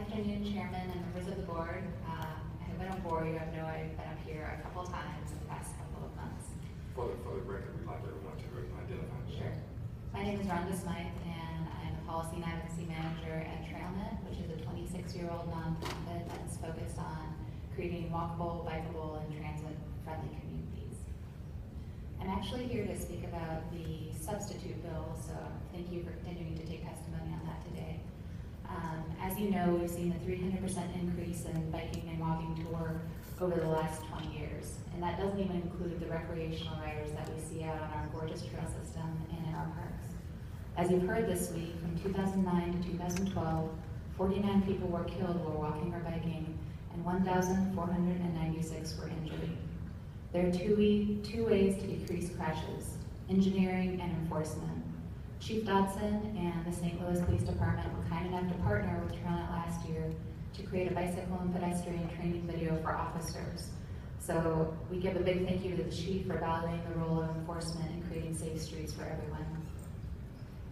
afternoon, Chairman and members of the board. I won't bore you. I know I've been up here a couple times in the past couple of months. For the record, we'd like everyone to identify themselves. Sure. My name is Rhonda Smythe, and I'm the Policy and Advocacy Manager at TrailNet, which is a 26-year-old nonprofit that's focused on creating walkable, bikeable, and transit-friendly communities. I'm actually here to speak about the substitute bill, so thank you for continuing to take testimony on that today. As you know, we've seen a 300% increase in biking and walking to work over the last 20 years. And that doesn't even include the recreational riders that we see out on our gorgeous trail system and in our parks. As you've heard this week, from 2009 to 2012, 49 people were killed while walking or biking, and 1,496 were injured. There are two ways to decrease crashes: engineering and enforcement. Chief Dodson and the St. Louis Police Department were kind enough to partner with TrailNet last year to create a bicycle and pedestrian training video for officers. So we give a big thank you to the chief for validating the role of enforcement and creating safe streets for everyone.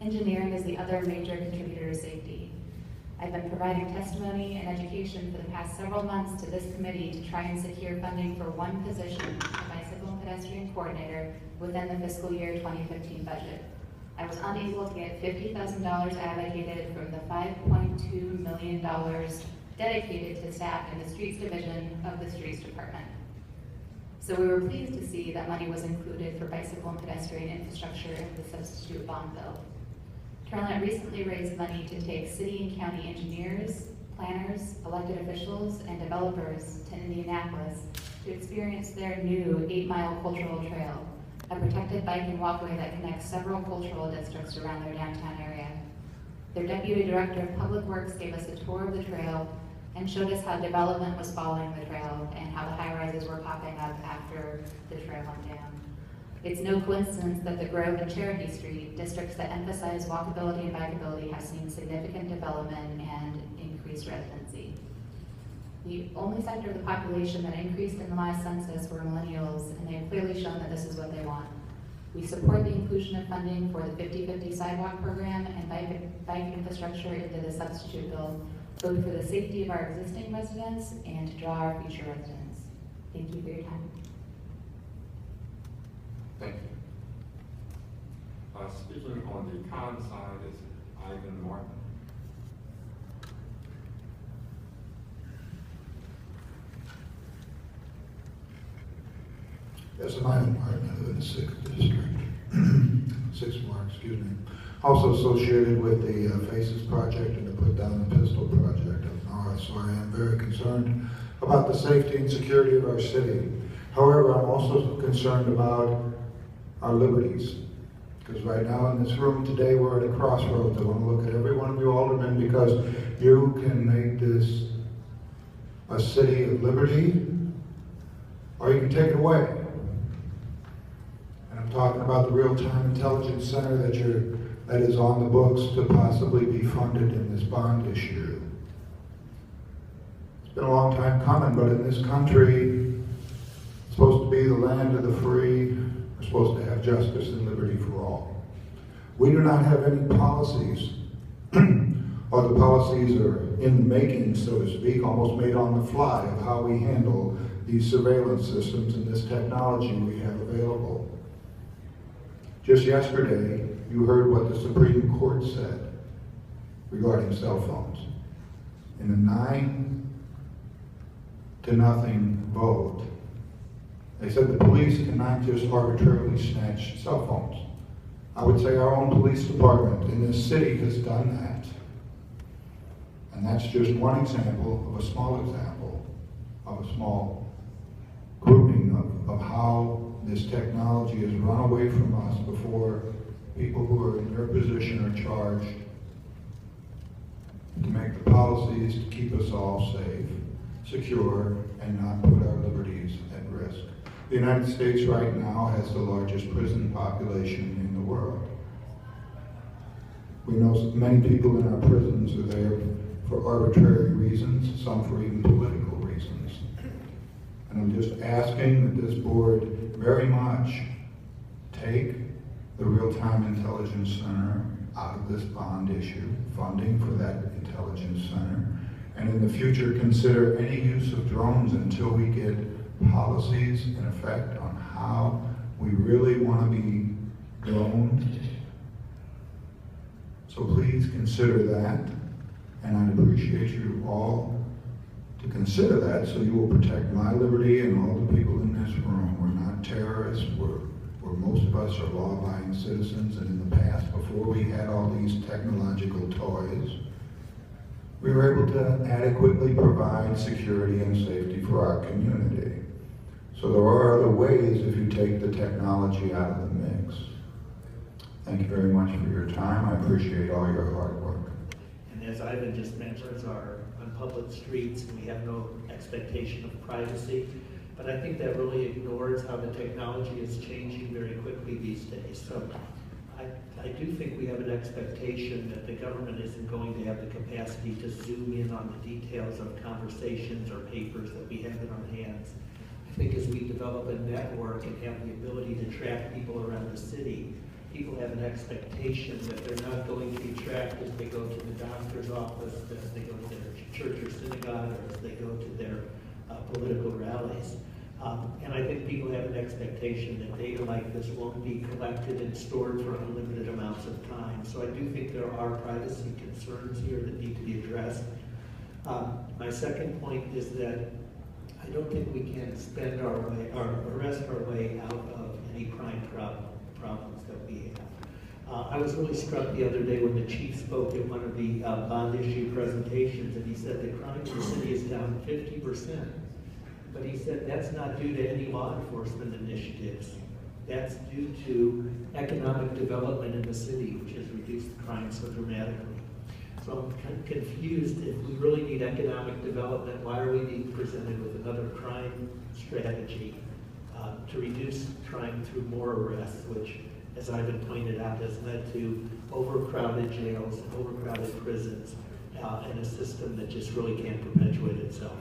Engineering is the other major contributor to safety. I've been providing testimony and education for the past several months to this committee to try and secure funding for one position, a bicycle and pedestrian coordinator, within the fiscal year 2015 budget. I was unable to get $50,000 allocated from the $5.2 million dedicated to staff in the Streets Division of the Streets Department. So we were pleased to see that money was included for bicycle and pedestrian infrastructure in the substitute bond bill. TrailNet recently raised money to take city and county engineers, planners, elected officials, and developers to Indianapolis to experience their new 8-mile cultural trail, a protected bike and walkway that connects several cultural districts around their downtown area. Their Deputy Director of Public Works gave us a tour of the trail and showed us how development was following the trail and how the high-rises were popping up after the trail went down. It's no coincidence that the Grove and Cherokee Street, districts that emphasize walkability and bikeability, have seen significant development and increased residency. The only sector of the population that increased in the last census were millennials, and they have clearly shown that this is what they want. We support the inclusion of funding for the 50/50 sidewalk program and bike infrastructure into the substitute bill, both for the safety of our existing residents and to draw our future residents. Thank you for your time. Thank you. Speaking on the con side is Ivan Martin. Yes, I'm Ivan Martin. I live in the 6th District. 6th Ward, excuse me. Also associated with the FACES project and the Put Down the Pistol project up north, so I am very concerned about the safety and security of our city. However, I'm also concerned about our liberties, because right now in this room today we're at a crossroads. I want to look at every one of you aldermen, because you can make this a city of liberty, or you can take it away. And I'm talking about the Real-Time Intelligence Center that is on the books to possibly be funded in this bond issue. It's been a long time coming, but in this country, it's supposed to be the land of the free. We're supposed to have justice and liberty for all. We do not have any policies, or the policies are in the making, so to speak, almost made on the fly, of how we handle these surveillance systems and this technology we have available. Just yesterday, you heard what the Supreme Court said regarding cell phones. In a 9-0 vote, they said the police cannot just arbitrarily snatch cell phones. I would say our own police department in this city has done that. And that's just one example of a small example of a small grouping of how this technology has run away from us before people who are in their position are charged to make the policies to keep us all safe, secure, and not put our liberties at risk. The United States right now has the largest prison population in the world. We know many people in our prisons are there for arbitrary reasons, some for even political reasons. And I'm just asking that this board very much take the Real-Time Intelligence Center out of this bond issue, funding for that intelligence center, And in the future, consider any use of drones until we get policies in effect on how we really want to be droned. So please consider that, and I'd appreciate you all to consider that, so you will protect my liberty and all the people in this room. We're not terrorists, most of us are law-abiding citizens, and in the past, before we had all these technological toys, we were able to adequately provide security and safety for our community. So there are other ways if you take the technology out of the mix. Thank you very much for your time. I appreciate all your hard work. And as Ivan just mentioned, are on public streets, and we have no expectation of privacy. But I think that really ignores how the technology is changing very quickly these days. So I do think we have an expectation that the government isn't going to have the capacity to zoom in on the details of conversations or papers that we have in our hands. I think as we develop a network and have the ability to track people around the city, people have an expectation that they're not going to be tracked as they go to the doctor's office, as they go to their church or synagogue, or as they go to their political rallies. And I think people have an expectation that data like this won't be collected and stored for unlimited amounts of time. So I do think there are privacy concerns here that need to be addressed. My second point is that I don't think we can spend our way or arrest our way out of any crime problems that we have. I was really struck the other day when the chief spoke at one of the bond issue presentations, and he said the crime in the city is down 50%. But he said that's not due to any law enforcement initiatives. That's due to economic development in the city, which has reduced the crime so dramatically. So I'm kind of confused. If we really need economic development, why are we being presented with another crime strategy to reduce crime through more arrests, which, as Ivan pointed out, has led to overcrowded jails, overcrowded prisons, and a system that just really can't perpetuate itself.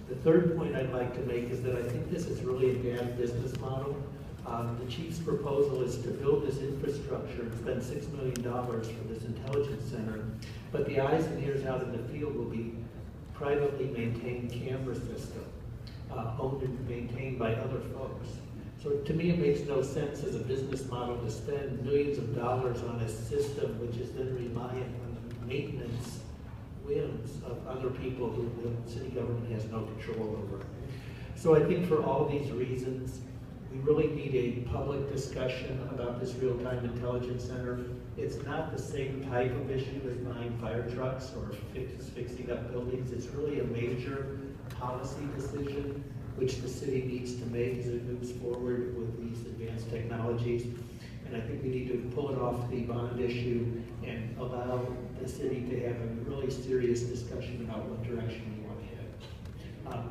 The third point I'd like to make is that I think this is really a bad business model. The chief's proposal is to build this infrastructure and spend $6 million for this intelligence center, but the eyes and ears out in the field will be privately maintained camera system, owned and maintained by other folks. So to me, it makes no sense as a business model to spend millions of dollars on a system which is then reliant on the maintenance whims of other people who the city government has no control over. So I think for all these reasons, we really need a public discussion about this real-time intelligence center. It's not the same type of issue as buying fire trucks or fixing up buildings. It's really a major policy decision which the city needs to make as it moves forward with these advanced technologies. And I think we need to pull it off the bond issue and allow the city to have a really serious discussion about what direction we want to head.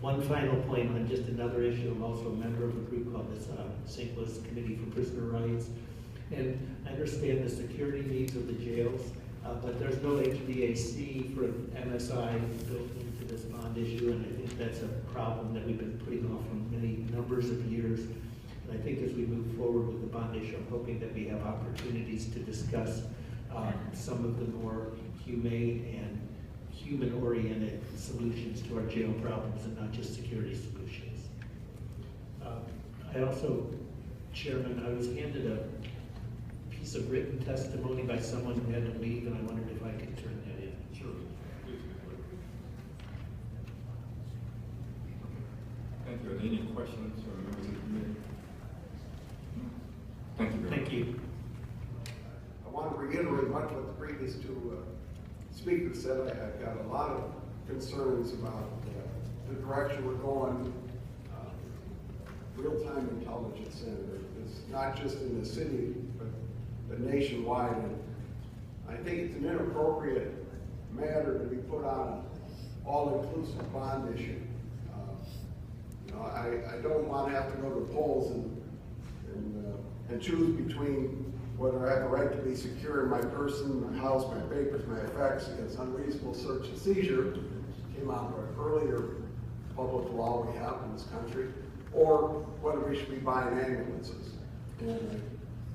One final point on just another issue. I'm also a member of a group called the St. Louis Committee for Prisoner Rights. And I understand the security needs of the jails, but there's no HVAC for MSI built into this bond issue, and I think that's a problem that we've been putting off for many numbers of years. And I think as we move forward with the bond issue, I'm hoping that we have opportunities to discuss some of the more humane and human-oriented solutions to our jail problems and not just security solutions. I also, Chairman, I was handed a piece of written testimony by someone who had to leave, and I wondered if I could turn that in. Sure. Thank you. Are there any questions from members of the committee? Thank you very much. Thank you. I want to reiterate much what the previous two speakers said. I've got a lot of concerns about the direction we're going. Real-time intelligence center is not just in the city, but nationwide. And I think it's an inappropriate matter to be put on an all-inclusive bond issue. I don't want to have to go to the polls and choose between whether I have a right to be secure in my person, my house, my papers, my effects against unreasonable search and seizure, came out of an earlier public law we have in this country, or whether we should be buying ambulances. And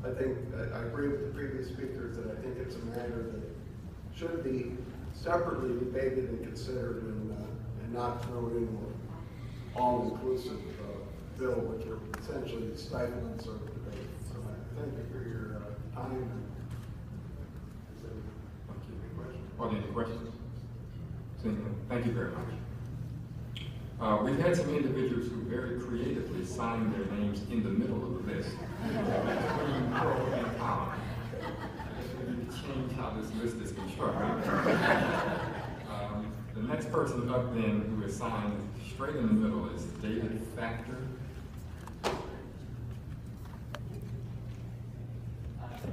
I think I agree with the previous speakers that I think it's a matter that should be separately debated and considered and not thrown in an all-inclusive bill, which are essentially stifling sort of debate. So I thank you for your time. And Thank you. Are there any questions? Thank you very much. We've had some individuals who very creatively signed their names in the middle of the list. That's pretty pro and power. I guess we need to change how this list is constructed. The next person up then who is signed straight in the middle is David Factor.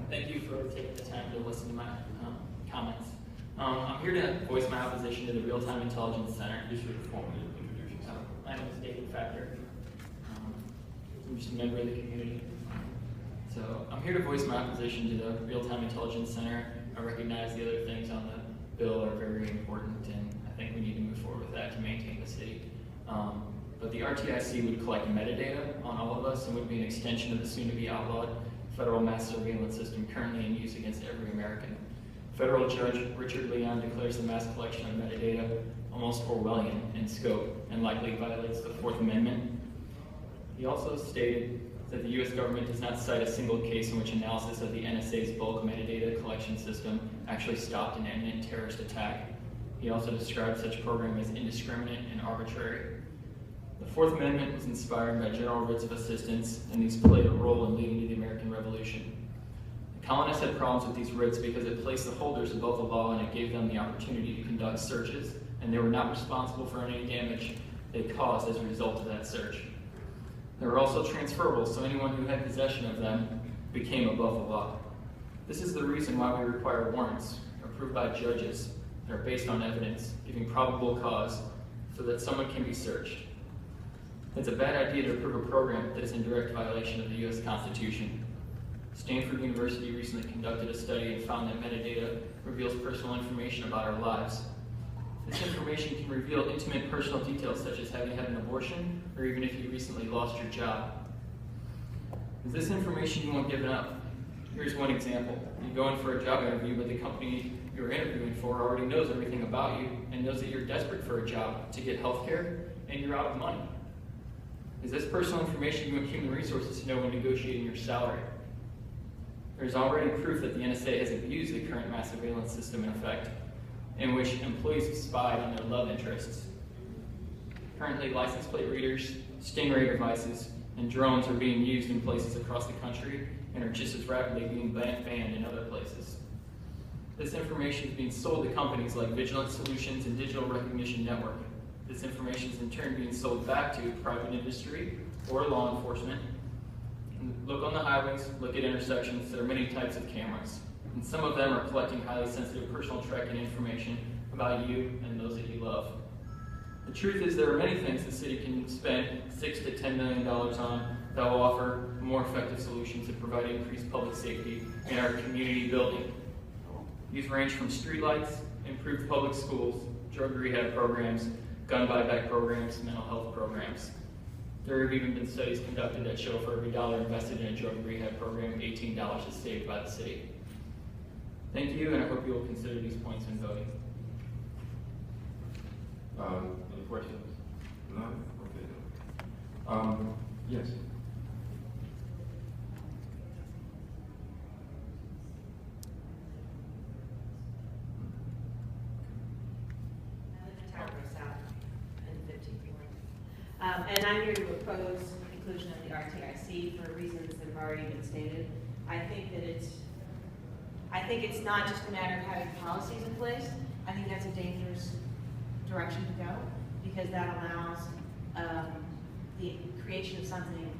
Thank you for taking the time to listen to my comments. I'm here to voice my opposition to the Real-Time Intelligence Center. You should formally introduce yourself. My name is David Factor. I'm just a member of the community. So I'm here to voice my opposition to the Real-Time Intelligence Center. I recognize the other things on the bill are very important, and I think we need to move forward with that to maintain the city. But the RTIC would collect metadata on all of us and would be an extension of the soon-to-be outlawed federal mass surveillance system currently in use against every American. Federal Judge Richard Leon declares the mass collection of metadata almost Orwellian in scope and likely violates the Fourth Amendment. He also stated that the U.S. government does not cite a single case in which analysis of the NSA's bulk metadata collection system actually stopped an imminent terrorist attack. He also described such program as indiscriminate and arbitrary. The Fourth Amendment was inspired by general writs of assistance, and these played a role in leading to the American Revolution. The colonists had problems with these writs because it placed the holders above the law and it gave them the opportunity to conduct searches, and they were not responsible for any damage they caused as a result of that search. They were also transferable, so anyone who had possession of them became above the law. This is the reason why we require warrants approved by judges that are based on evidence, giving probable cause, so that someone can be searched. It's a bad idea to approve a program that is in direct violation of the U.S. Constitution. Stanford University recently conducted a study and found that metadata reveals personal information about our lives. This information can reveal intimate personal details such as having had an abortion or even if you recently lost your job. Is this information you want given up? Here's one example. You go in for a job interview, but the company you're interviewing for already knows everything about you and knows that you're desperate for a job to get health care and you're out of money. Is this personal information you want human resources to know when negotiating your salary? There's already proof that the NSA has abused the current mass surveillance system in effect, in which employees have spied on their love interests. Currently, license plate readers, stingray devices, and drones are being used in places across the country and are just as rapidly being banned in other places. This information is being sold to companies like Vigilant Solutions and Digital Recognition Network. This information is in turn being sold back to private industry or law enforcement. And look on the highways, look at intersections. There are many types of cameras, and some of them are collecting highly sensitive personal tracking information about you and those that you love. The truth is there are many things the city can spend $6 to $10 million on that will offer more effective solutions to provide increased public safety in our community building. These range from streetlights, improved public schools, drug rehab programs, gun buyback programs, mental health programs. There have even been studies conducted that show for every dollar invested in a drug rehab program, $18 is saved by the city. Thank you, and I hope you will consider these points when voting. Any questions? None? Okay. Yes. And I'm here to oppose inclusion of the RTIC for reasons that have already been stated. I think it's not just a matter of having policies in place. I think that's a dangerous direction to go because that allows the creation of something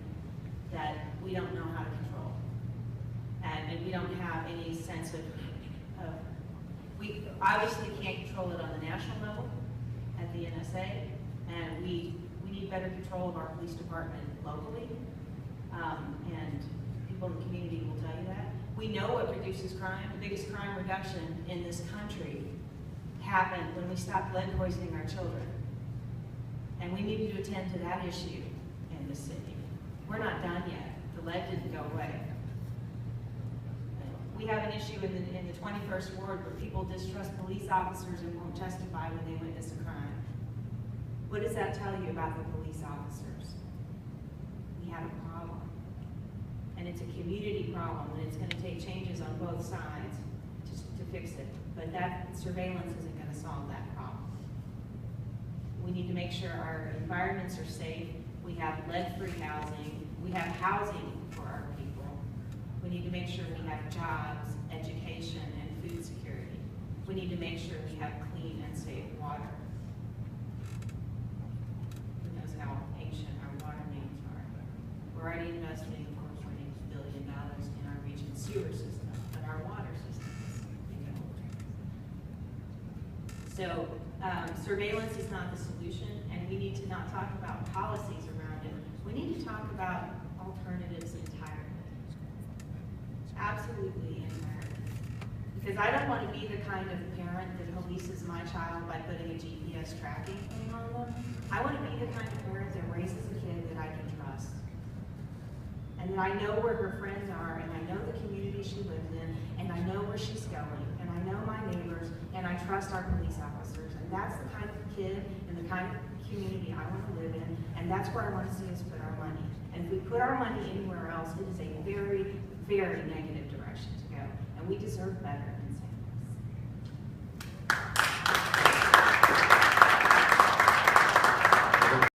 that we don't know how to control. And we don't have any sense of we obviously can't control it on the national level at the NSA, and we need better control of our police department locally, and people in the community will tell you that. We know what reduces crime. The biggest crime reduction in this country happened when we stopped lead poisoning our children. And we need to attend to that issue in the city. We're not done yet. The lead didn't go away. We have an issue in the 21st ward where people distrust police officers and won't testify when they witness a crime. What does that tell you about the police officers? We have a problem. And it's a community problem, and it's gonna take changes on both sides to fix it. But that surveillance isn't gonna solve that problem. We need to make sure our environments are safe, we have lead-free housing, we have housing for our people. We need to make sure we have jobs, education, and food security. We need to make sure we have clean and safe water. Who knows how ancient our water mains are? We're already investing $4.8 billion in our region's sewer system, but our water system is old. So surveillance is not the solution, and we need to not talk about policies around it. We need to talk about alternatives entirely. Absolutely entirely. Because I don't want to be the kind of parent that polices my child by putting a GPS tracking thing on them. I want to be the kind of parent that raises a kid that I can trust. And that I know where her friends are, and I know the community she lives in, and I know where she's going, and I know my neighbors, and I trust our police officers. And that's the kind of kid and the kind of community I want to live in, and that's where I want to see us put our money. And if we put our money anywhere else, it is a very, very negative direction to go. And we deserve better than St.